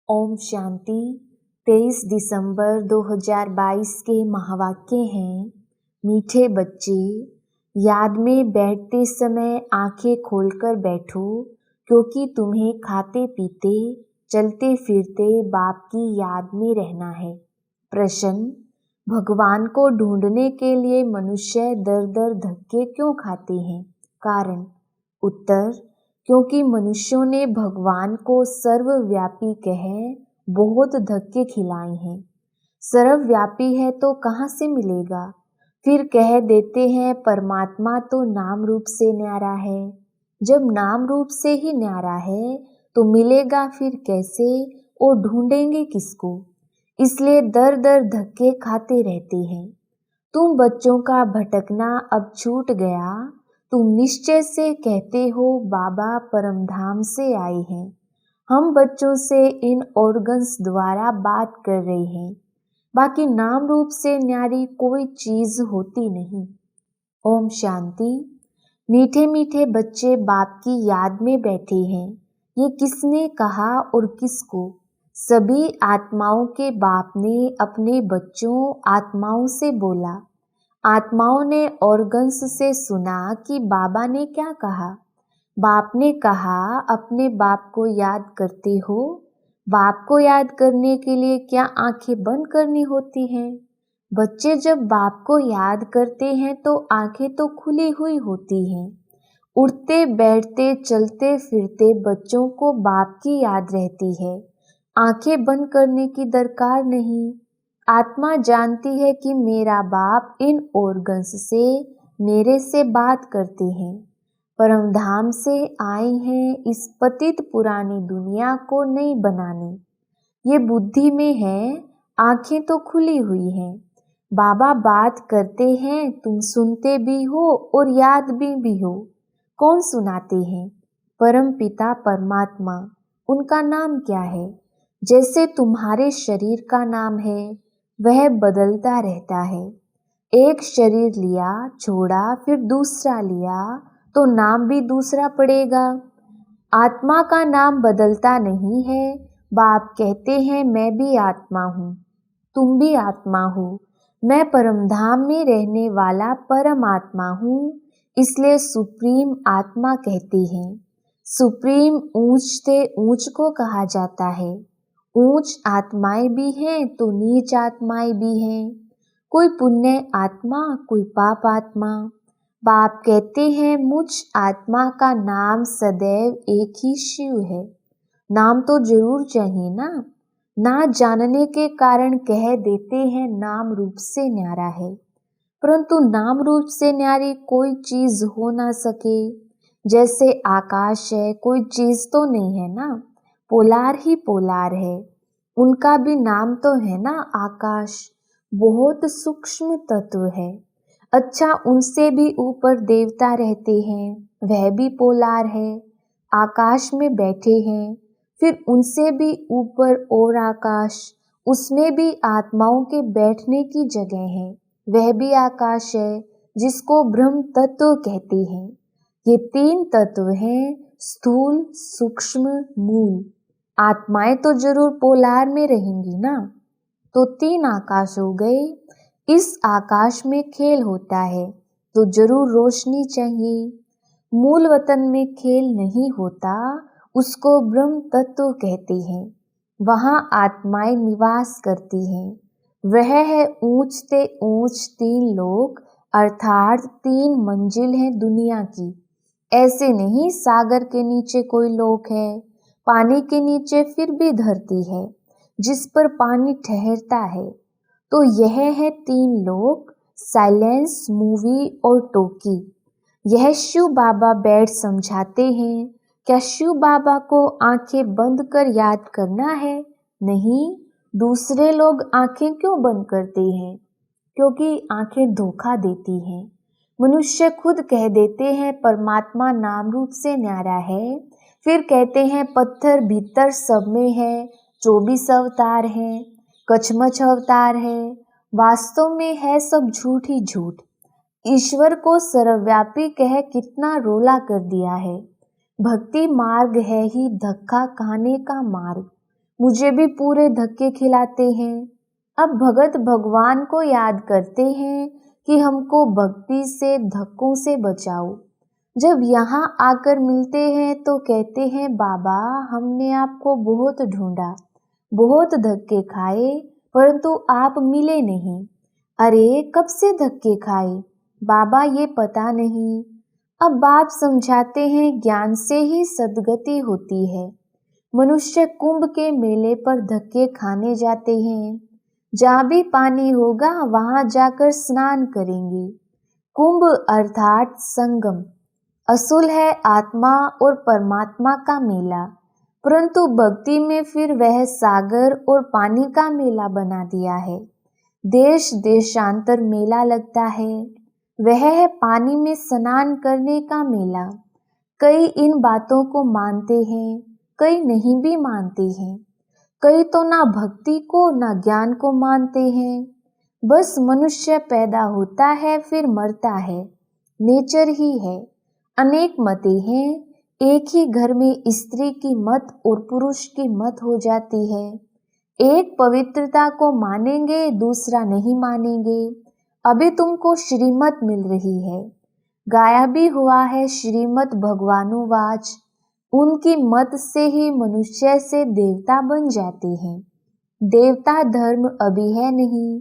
ओम शांति। 23 दिसंबर 2022 के महावाक्य हैं। मीठे बच्चे, याद में बैठते समय आंखें खोलकर बैठो, क्योंकि तुम्हें खाते पीते चलते फिरते बाप की याद में रहना है। प्रश्न: भगवान को ढूंढने के लिए मनुष्य दर दर धक्के क्यों खाते हैं? कारण: उत्तर: क्योंकि मनुष्यों ने भगवान को सर्वव्यापी कह बहुत धक्के खिलाए हैं। सर्वव्यापी है तो कहाँ से मिलेगा? फिर कह देते हैं परमात्मा तो नाम रूप से न्यारा है। जब नाम रूप से ही न्यारा है तो मिलेगा फिर कैसे, और ढूंढेंगे किसको? इसलिए दर दर धक्के खाते रहते हैं। तुम बच्चों का भटकना अब छूट गया। तुम निश्चय से कहते हो बाबा परमधाम से आए हैं। हम बच्चों से इन ऑर्गन्स द्वारा बात कर रहे हैं। बाकी नाम रूप से न्यारी कोई चीज होती नहीं। ओम शांति। मीठे मीठे बच्चे बाप की याद में बैठे हैं। ये किसने कहा और किसको? सभी आत्माओं के बाप ने अपने बच्चों आत्माओं से बोला। आत्माओं ने ऑर्गन्स से सुना कि बाबा ने क्या कहा। बाप ने कहा अपने बाप को याद करते हो। बाप को याद करने के लिए क्या आंखें बंद करनी होती हैं? बच्चे जब बाप को याद करते हैं तो आंखें तो खुली हुई होती हैं। उठते बैठते चलते फिरते बच्चों को बाप की याद रहती है। आंखें बंद करने की दरकार नहीं। आत्मा जानती है कि मेरा बाप इन ऑर्गन्स से मेरे से बात करते हैं। परमधाम से आए हैं इस पतित पुरानी दुनिया को नहीं बनाने। ये बुद्धि में है, आंखें तो खुली हुई हैं। बाबा बात करते हैं, तुम सुनते भी हो और याद भी हो। कौन सुनाते हैं? परम पिता परमात्मा। उनका नाम क्या है? जैसे तुम्हारे शरीर का नाम है वह बदलता रहता है। एक शरीर लिया, छोड़ा, फिर दूसरा लिया तो नाम भी दूसरा पड़ेगा। आत्मा का नाम बदलता नहीं है। बाप कहते हैं मैं भी आत्मा हूँ, तुम भी आत्मा हो। मैं परमधाम में रहने वाला परम आत्मा हूँ, इसलिए सुप्रीम आत्मा कहते हैं। सुप्रीम ऊंच से ऊंच को कहा जाता है। ऊंच आत्माएं भी हैं तो नीच आत्माएं भी हैं। कोई पुण्य आत्मा, कोई पाप आत्मा। बाप कहते हैं मुझ आत्मा का नाम सदैव एक ही शिव है। नाम तो जरूर चाहिए ना। ना जानने के कारण कह देते हैं नाम रूप से न्यारा है, परंतु नाम रूप से न्यारी कोई चीज हो ना सके। जैसे आकाश है, कोई चीज तो नहीं है ना। पोलार ही पोलार है। उनका भी नाम तो है ना आकाश। बहुत सूक्ष्म तत्व है। अच्छा, उनसे भी ऊपर देवता रहते हैं, वह भी पोलार है। आकाश में बैठे हैं। फिर उनसे भी ऊपर और आकाश, उसमें भी आत्माओं के बैठने की जगह है, वह भी आकाश है, जिसको ब्रह्म तत्व कहते हैं। ये तीन तत्व हैं, स्थूल, सूक्ष्म, मूल। आत्माएं तो जरूर पोलार में रहेंगी ना। तो तीन आकाश हो गए। इस आकाश में खेल होता है तो जरूर रोशनी चाहिए। मूल वतन में खेल नहीं होता, उसको ब्रह्म तत्व कहते हैं। वहाँ आत्माएं निवास करती हैं। वह है ऊंच से ऊंच 3 लोक, अर्थात 3 मंजिल है दुनिया की। ऐसे नहीं सागर के नीचे कोई लोक है, पानी के नीचे फिर भी धरती है जिस पर पानी ठहरता है। तो यह है 3 लोक, साइलेंस, मूवी और टोकी। यह शिव बाबा बैठ समझाते हैं। क्या शिव बाबा को आंखें बंद कर याद करना है? नहीं। दूसरे लोग आंखें क्यों बंद करते हैं? क्योंकि आंखें धोखा देती हैं। मनुष्य खुद कह देते हैं परमात्मा नाम रूप से न्यारा है, फिर कहते हैं पत्थर भीतर सब में है, 24 अवतार हैं, कछमछ अवतार है। वास्तव में है सब झूठ ही झूठ। ईश्वर को सर्वव्यापी कह कितना रोला कर दिया है। भक्ति मार्ग है ही धक्का खाने का मार्ग। मुझे भी पूरे धक्के खिलाते हैं। अब भगत भगवान को याद करते हैं कि हमको भक्ति से धक्कों से बचाओ। जब यहाँ आकर मिलते हैं तो कहते हैं, बाबा हमने आपको बहुत ढूंढा, बहुत धक्के खाए, परंतु आप मिले नहीं। अरे कब से धक्के खाए बाबा, ये पता नहीं। अब बाप समझाते हैं, ज्ञान से ही सद्गति होती है। मनुष्य कुंभ के मेले पर धक्के खाने जाते हैं। जहाँ भी पानी होगा वहां जाकर स्नान करेंगे। कुंभ अर्थात संगम असूल है आत्मा और परमात्मा का मेला, परंतु भक्ति में फिर वह सागर और पानी का मेला बना दिया है। देश देशांतर मेला लगता है, वह है पानी में स्नान करने का मेला। कई इन बातों को मानते हैं, कई नहीं भी मानते हैं। कई तो ना भक्ति को ना ज्ञान को मानते हैं। बस मनुष्य पैदा होता है फिर मरता है, नेचर ही है। अनेक मतें हैं, एक ही घर में स्त्री की मत और पुरुष की मत हो जाती है। एक पवित्रता को मानेंगे, दूसरा नहीं मानेंगे। अभी तुमको श्रीमत मिल रही है, गाया भी हुआ है श्रीमत भगवानुवाच। उनकी मत से ही मनुष्य से देवता बन जाते हैं। देवता धर्म अभी है नहीं,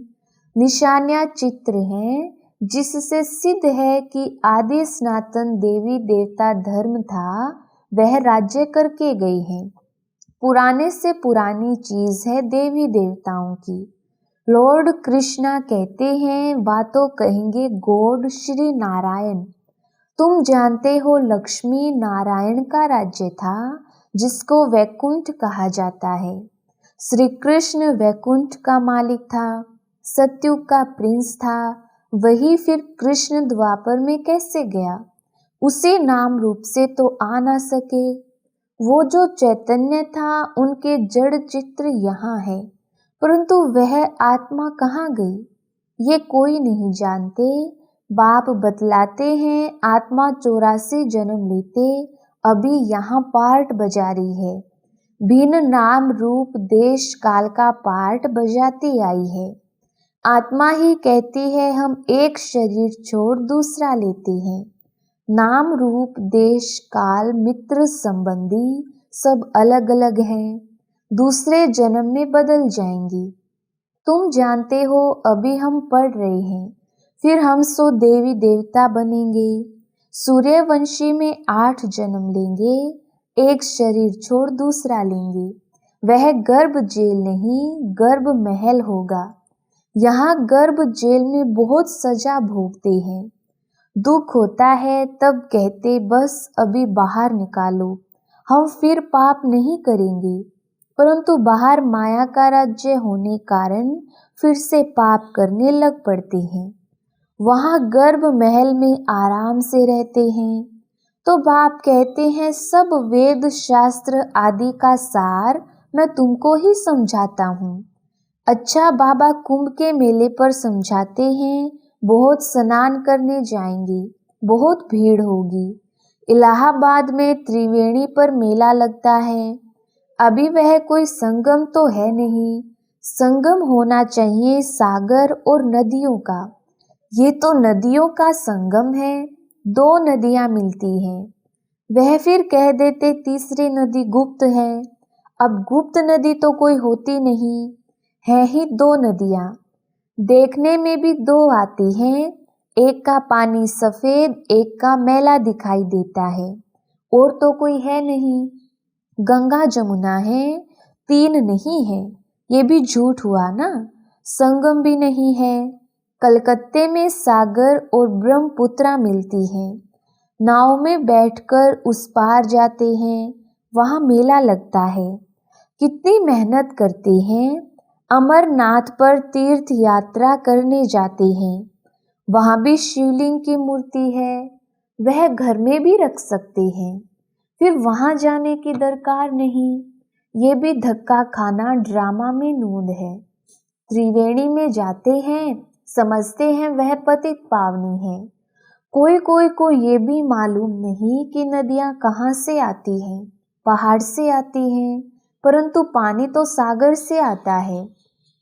निशानियां चित्र हैं, जिससे सिद्ध है कि आदि सनातन देवी देवता धर्म था, वह राज्य करके गए हैं। पुराने से पुरानी चीज है देवी देवताओं की। लॉर्ड कृष्णा कहते हैं, बातों कहेंगे गॉड श्री नारायण। तुम जानते हो लक्ष्मी नारायण का राज्य था, जिसको वैकुंठ कहा जाता है। श्री कृष्ण वैकुंठ का मालिक था, सत्युग का प्रिंस था। वही फिर कृष्ण द्वापर में कैसे गया? उसी नाम रूप से तो आ ना सके। वो जो चैतन्य था, उनके जड़ चित्र यहाँ है, परंतु वह आत्मा कहाँ गई, ये कोई नहीं जानते। बाप बतलाते हैं, आत्मा 84 जन्म लेते अभी यहाँ पार्ट बजा रही है। भिन्न नाम रूप देश काल का पार्ट बजाती आई है। आत्मा ही कहती है, हम एक शरीर छोड़ दूसरा लेते हैं। नाम रूप देश काल मित्र संबंधी सब अलग अलग हैं, दूसरे जन्म में बदल जाएंगी। तुम जानते हो अभी हम पढ़ रहे हैं, फिर हम 100 देवी देवता बनेंगे। सूर्यवंशी में 8 जन्म लेंगे, एक शरीर छोड़ दूसरा लेंगे। वह गर्भ जेल नहीं, गर्भ महल होगा। यहाँ गर्भ जेल में बहुत सजा भोगते हैं। दुख होता है तब कहते, बस अभी बाहर निकालो, हम फिर पाप नहीं करेंगे। परंतु बाहर माया का राज्य होने कारण फिर से पाप करने लग पड़ते हैं। वहाँ गर्भ महल में आराम से रहते हैं। तो बाप कहते हैं, सब वेद शास्त्र आदि का सार मैं तुमको ही समझाता हूँ। अच्छा बाबा कुंभ के मेले पर समझाते हैं, बहुत स्नान करने जाएंगे, बहुत भीड़ होगी। इलाहाबाद में त्रिवेणी पर मेला लगता है। अभी वह कोई संगम तो है नहीं, संगम होना चाहिए सागर और नदियों का। ये तो नदियों का संगम है, 2 नदियां मिलती हैं। वह फिर कह देते तीसरी नदी गुप्त है। अब गुप्त नदी तो कोई होती नहीं, है ही 2 नदियां। देखने में भी 2 आती हैं, एक का पानी सफेद, एक का मैला दिखाई देता है, और तो कोई है नहीं। गंगा जमुना है, 3 नहीं है, ये भी झूठ हुआ ना। संगम भी नहीं है। कलकत्ते में सागर और ब्रह्मपुत्रा मिलती हैं। नाव में बैठकर उस पार जाते हैं, वहाँ मेला लगता है। कितनी मेहनत करते हैं। अमरनाथ पर तीर्थ यात्रा करने जाते हैं, वहाँ भी शिवलिंग की मूर्ति है, वह घर में भी रख सकते हैं, फिर वहाँ जाने की दरकार नहीं। ये भी धक्का खाना ड्रामा में नूंद है। त्रिवेणी में जाते हैं, समझते हैं वह पतित पावनी है। कोई कोई को ये भी मालूम नहीं कि नदियाँ कहाँ से आती हैं, पहाड़ से आती हैं, परंतु पानी तो सागर से आता है।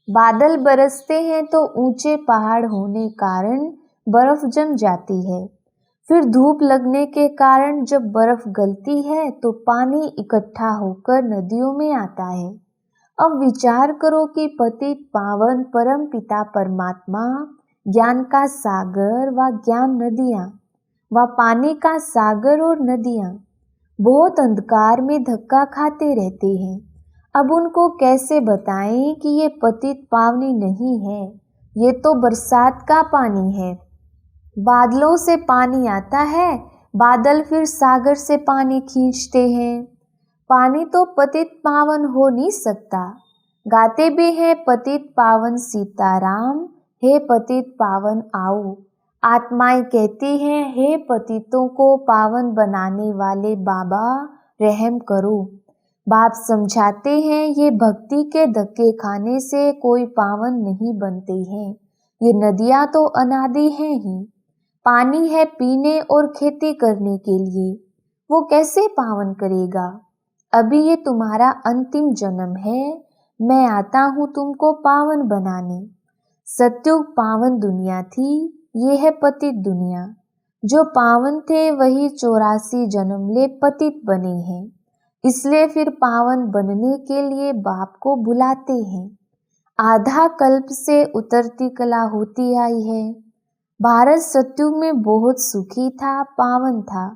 बादल बरसते हैं तो ऊंचे पहाड़ होने कारण बर्फ जम जाती है। फिर धूप लगने के कारण जब बर्फ गलती है तो पानी इकट्ठा होकर नदियों में आता है। अब विचार करो कि पतित पावन परम पिता परमात्मा, ज्ञान का सागर व ज्ञान नदियाँ व पानी का सागर और नदियाँ बहुत अंधकार में धक्का खाते रहते हैं। अब उनको कैसे बताएं कि ये पतित पावनी नहीं है, ये तो बरसात का पानी है। बादलों से पानी आता है, बादल फिर सागर से पानी खींचते हैं। पानी तो पतित पावन हो नहीं सकता। गाते भी हैं पतित पावन सीताराम, हे पतित पावन आओ। आत्माएं कहती हैं, हे पतितों को पावन बनाने वाले बाबा रहम करो। बाप समझाते हैं, ये भक्ति के धक्के खाने से कोई पावन नहीं बनते हैं। ये नदियाँ तो अनादि हैं ही, पानी है पीने और खेती करने के लिए, वो कैसे पावन करेगा। अभी ये तुम्हारा अंतिम जन्म है, मैं आता हूँ तुमको पावन बनाने। सत्युग पावन दुनिया थी, ये है पतित दुनिया। जो पावन थे वही 84 जन्म ले पतित बने हैं, इसलिए फिर पावन बनने के लिए बाप को बुलाते हैं। आधा कल्प से उतरती कला होती आई है। भारत सत्युग में बहुत सुखी था, पावन था।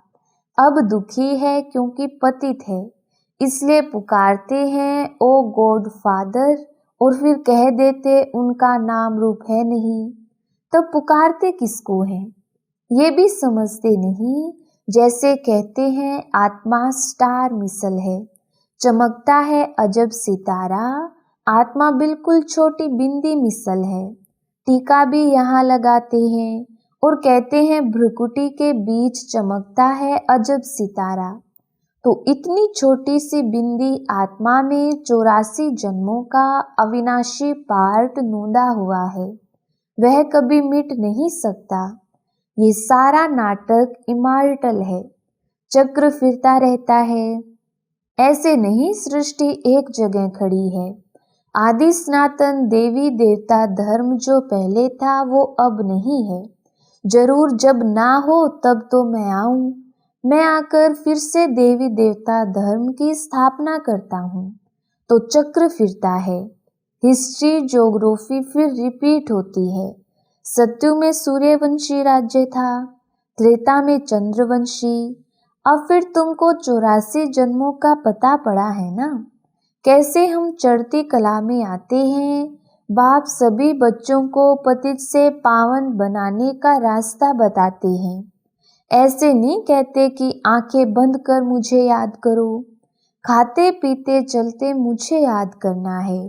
अब दुखी है क्योंकि पतित है, इसलिए पुकारते हैं ओ गॉड फादर, और फिर कह देते उनका नाम रूप है नहीं। तब पुकारते किसको हैं ये भी समझते नहीं। जैसे कहते हैं आत्मा स्टार मिसल है, चमकता है अजब सितारा। आत्मा बिल्कुल छोटी बिंदी मिसल है। टीका भी यहाँ लगाते हैं और कहते हैं भ्रुकुटी के बीच चमकता है अजब सितारा। तो इतनी छोटी सी बिंदी आत्मा में 84 जन्मों का अविनाशी पार्ट नोंदा हुआ है, वह कभी मिट नहीं सकता। ये सारा नाटक इमॉर्टल है, चक्र फिरता रहता है। ऐसे नहीं सृष्टि एक जगह खड़ी है। आदि सनातन देवी देवता धर्म जो पहले था वो अब नहीं है। जरूर जब ना हो तब तो मैं आऊं, मैं आकर फिर से देवी देवता धर्म की स्थापना करता हूँ। तो चक्र फिरता है, हिस्ट्री ज्योग्राफी फिर रिपीट होती है। सत्युग में सूर्यवंशी राज्य था, त्रेता में चंद्रवंशी। अब फिर तुमको 84 जन्मों का पता पड़ा है ना, कैसे हम चढ़ती कला में आते हैं। बाप सभी बच्चों को पतित से पावन बनाने का रास्ता बताते हैं। ऐसे नहीं कहते कि आंखें बंद कर मुझे याद करो, खाते पीते चलते मुझे याद करना है।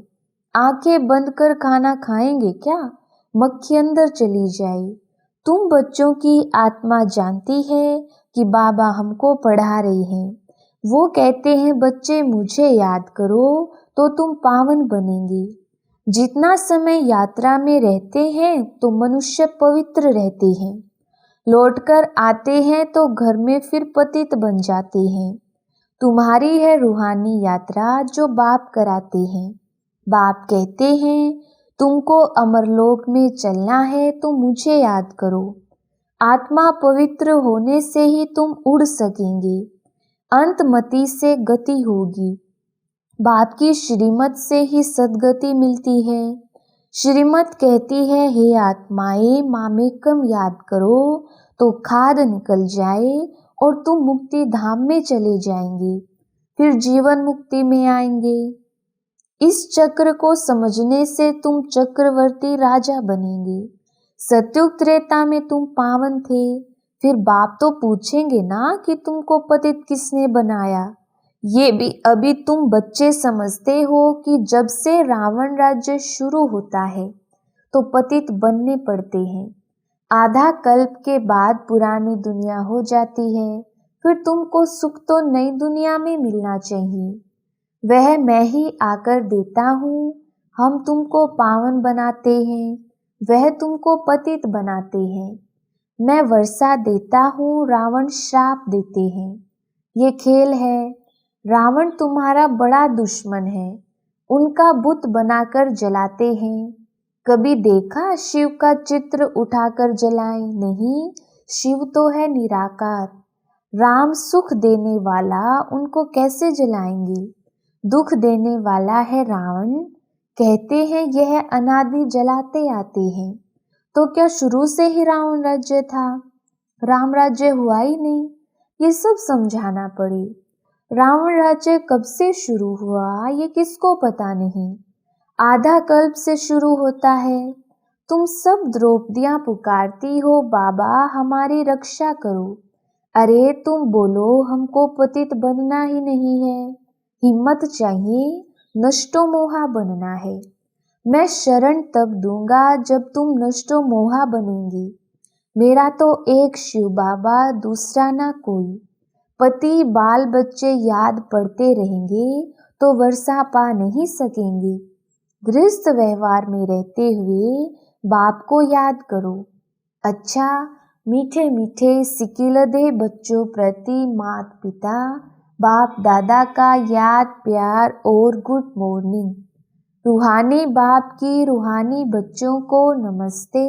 आंखें बंद कर खाना खाएंगे क्या, मक्खी अंदर चली जाए। तुम बच्चों की आत्मा जानती है कि बाबा हमको पढ़ा रहे हैं। वो कहते हैं बच्चे मुझे याद करो तो तुम पावन बनेंगे। जितना समय यात्रा में रहते हैं तो मनुष्य पवित्र रहते हैं, लौटकर आते हैं तो घर में फिर पतित बन जाते हैं। तुम्हारी है रूहानी यात्रा जो बाप कराते हैं। बाप कहते हैं तुमको अमरलोक में चलना है तो मुझे याद करो। आत्मा पवित्र होने से ही तुम उड़ सकेंगे, अंतमति से गति होगी। बाप की श्रीमत से ही सद्गति मिलती है। श्रीमत कहती है हे आत्माएं मामेकम याद करो तो खाद निकल जाए और तुम मुक्ति धाम में चले जाएंगे, फिर जीवन मुक्ति में आएंगे। इस चक्र को समझने से तुम चक्रवर्ती राजा बनेंगे। सत्युग त्रेता में तुम पावन थे, फिर बाप तो पूछेंगे ना कि तुमको पतित किसने बनाया। ये भी अभी तुम बच्चे समझते हो कि जब से रावण राज्य शुरू होता है तो पतित बनने पड़ते हैं। आधा कल्प के बाद पुरानी दुनिया हो जाती है, फिर तुमको सुख तो नई दुनिया में मिलना चाहिए। वह मैं ही आकर देता हूँ। हम तुमको पावन बनाते हैं, वह तुमको पतित बनाते हैं। मैं वर्षा देता हूँ, रावण श्राप देते हैं। ये खेल है। रावण तुम्हारा बड़ा दुश्मन है, उनका बुत बनाकर जलाते हैं। कभी देखा शिव का चित्र उठाकर जलाएं? नहीं, शिव तो है निराकार। राम सुख देने वाला, उनको कैसे जलाएंगे? दुख देने वाला है रावण। कहते हैं यह अनादि जलाते आते हैं। तो क्या शुरू से ही रावण राज्य था? राम राज्य हुआ ही नहीं। ये सब समझाना पड़े। रावण राज्य कब से शुरू हुआ ये किसको पता नहीं। आधा कल्प से शुरू होता है। तुम सब द्रौपदियां पुकारती हो, बाबा हमारी रक्षा करो। अरे तुम बोलो हमको पतित बनना ही नहीं है, हिम्मत चाहिए, नष्टो मोहा बनना है। मैं शरण तब दूंगा जब तुम नष्टो मोहा बनेंगी। मेरा तो एक शिव बाबा, दूसरा ना कोई। पति बाल बच्चे याद पड़ते रहेंगे तो वर्षा पा नहीं सकेंगे। गृहस्थ व्यवहार में रहते हुए बाप को याद करो। अच्छा, मीठे मीठे सिकिलदे बच्चों प्रति माता पिता बाप दादा का याद प्यार और गुड मॉर्निंग। रूहानी बाप की रूहानी बच्चों को नमस्ते।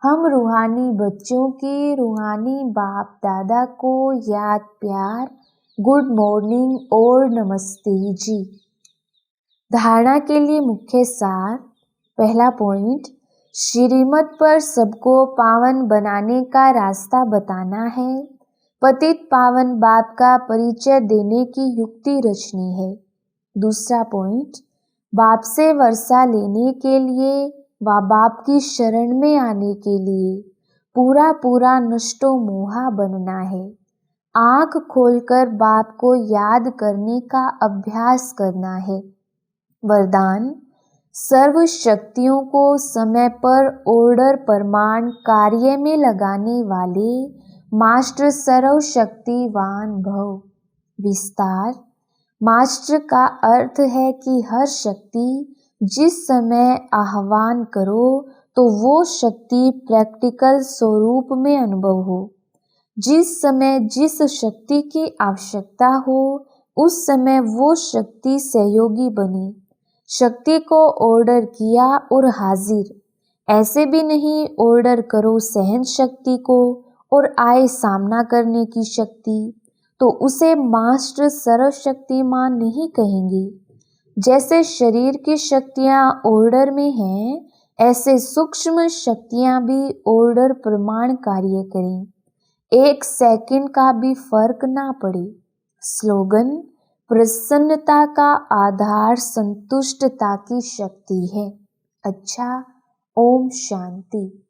हम रूहानी बच्चों की रूहानी बाप दादा को याद प्यार, गुड मॉर्निंग और नमस्ते जी। धारणा के लिए मुख्य सार। पहला पॉइंट, श्रीमत पर सबको पावन बनाने का रास्ता बताना है। पतित पावन बाप का परिचय देने की युक्ति रचनी है। दूसरा पॉइंट, बाप से वर्षा लेने के लिए व बाप की शरण में आने के लिए पूरा पूरा नष्टो मोहा बनना है। आँख खोलकर बाप को याद करने का अभ्यास करना है। वरदान, सर्व शक्तियों को समय पर ऑर्डर प्रमाण कार्य में लगाने वाले मास्टर सर्वशक्तिवान भव। विस्तार, मास्टर का अर्थ है कि हर शक्ति जिस समय आह्वान करो तो वो शक्ति प्रैक्टिकल स्वरूप में अनुभव हो। जिस समय जिस शक्ति की आवश्यकता हो उस समय वो शक्ति सहयोगी बने। शक्ति को ऑर्डर किया और हाजिर। ऐसे भी नहीं ऑर्डर करो सहन शक्ति को और आए सामना करने की शक्ति, तो उसे मास्टर सर्वशक्तिमान नहीं कहेंगे। जैसे शरीर की शक्तियाँ ऑर्डर में हैं, ऐसे सूक्ष्म शक्तियाँ भी ऑर्डर प्रमाण कार्य करें। एक सेकंड का भी फर्क ना पड़े। स्लोगन, प्रसन्नता का आधार संतुष्टता की शक्ति है। अच्छा, ओम शांति।